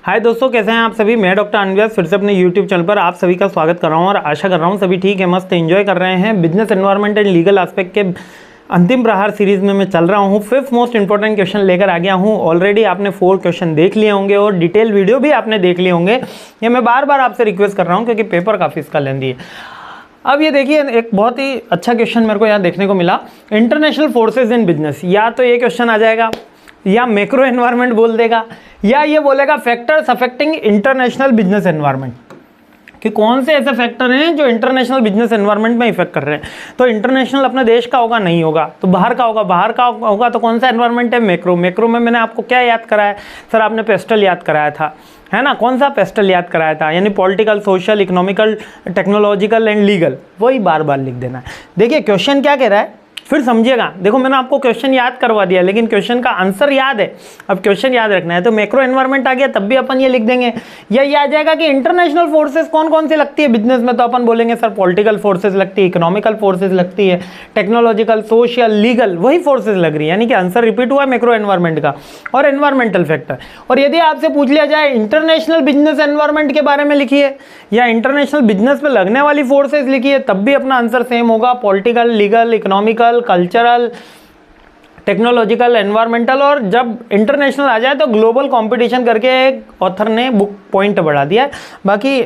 हाय दोस्तों, कैसे हैं आप सभी। मैं डॉक्टर अनव्यास फिर से अपने यूट्यूब चैनल पर आप सभी का स्वागत कर रहा हूं और आशा कर रहा हूं सभी ठीक है, मस्त एंजॉय कर रहे हैं। Business environment and legal aspect के अंतिम प्रहार सीरीज में मैं चल रहा हूं। 5th मोस्ट इंपॉर्टेंट क्वेश्चन लेकर आ गया हूं। ऑलरेडी आपने 4 क्वेश्चन देख लिए होंगे और डिटेल वीडियो भी आपने देख लिए होंगे। ये मैं बार बार आपसे रिक्वेस्ट कर रहा हूँ क्योंकि पेपर काफ़ी इसका लेंदी है। अब ये देखिए, एक बहुत ही अच्छा क्वेश्चन मेरे को यहाँ देखने को मिला, इंटरनेशनल फोर्सेज इन बिजनेस। या तो ये क्वेश्चन आ जाएगा, या मैक्रो एनवायरनमेंट बोल देगा, या ये बोलेगा factors affecting international business environment, कि कौन से ऐसे फैक्टर हैं जो इंटरनेशनल बिजनेस एनवायरनमेंट में इफेक्ट कर रहे हैं। तो इंटरनेशनल अपने देश का होगा, नहीं होगा तो बाहर का होगा, बाहर का होगा तो कौन सा एनवायरनमेंट है, मैक्रो। मैक्रो में मैंने आपको क्या याद कराया सर, आपने पेस्टल याद कराया था, है ना। कौन सा पेस्टल याद कराया था, यानी political, social, economical, technological and legal. वही बार बार लिख देना है। देखिए क्वेश्चन क्या कह रहा है, फिर समझिएगा। देखो मैंने आपको क्वेश्चन याद करवा दिया, लेकिन क्वेश्चन का आंसर याद है। अब क्वेश्चन याद रखना है तो मैक्रो एनवायरनमेंट आ गया तब भी अपन ये लिख देंगे। या ये आ जाएगा कि इंटरनेशनल फोर्सेस कौन कौन सी लगती है बिजनेस में, तो अपन बोलेंगे सर पॉलिटिकल फोर्सेस लगती है, इकोनॉमिकल फोर्सेस लगती है, टेक्नोलॉजिकल, सोशल, लीगल, वही फोर्सेज लग रही है। यानी कि आंसर रिपीट हुआ मैक्रो एनवायरनमेंट का और एनवायरमेंटल फैक्टर। और यदि आपसे पूछ लिया जाए इंटरनेशनल बिजनेस एनवायरनमेंट के बारे में लिखिए या इंटरनेशनल बिजनेस में लगने वाली फोर्सेज लिखिए, तब भी अपना आंसर सेम होगा, political, legal, economical, cultural, technological, environmental. और जब इंटरनेशनल आ जाए तो ग्लोबल कंपटीशन करके एक ऑथर ने बुक पॉइंट बढ़ा दिया है। बाकी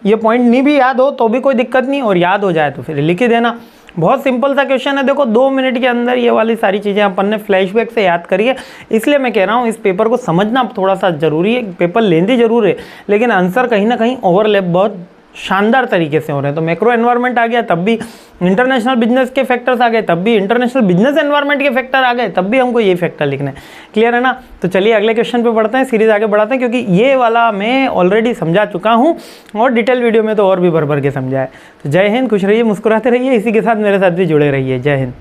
ये पॉइंट नहीं भी याद हो तो भी कोई दिक्कत नहीं, और याद हो जाए तो फिर लिख ही देना। बहुत सिंपल सा क्वेश्चन है। देखो 2 मिनट के अंदर ये वाली सारी चीज़ें अपन ने फ्लैशबैक से याद करी है। इसलिए मैं कह रहा हूँ इस पेपर को समझना थोड़ा सा जरूरी है। पेपर लेंदी जरूर है, लेकिन आंसर कहीं ना कहीं ओवरलैप बहुत शानदार तरीके से हो रहे हैं। तो मैक्रो एनवायरनमेंट आ गया तब भी इंटरनेशनल बिजनेस के फैक्टर्स आ गए, तब भी इंटरनेशनल बिजनेस एनवायरनमेंट के फैक्टर आ गए, तब भी हमको ये फैक्टर लिखना है। क्लियर है ना। तो चलिए अगले क्वेश्चन पे बढ़ते हैं, सीरीज आगे बढ़ाते हैं, क्योंकि ये वाला मैं ऑलरेडी समझा चुका हूँ और डिटेल वीडियो में तो और भी भर भर के समझा है। तो जय हिंद, खुश रहिए, मुस्कुराते रहिए, इसी के साथ मेरे साथ भी जुड़े रहिए। जय हिंद।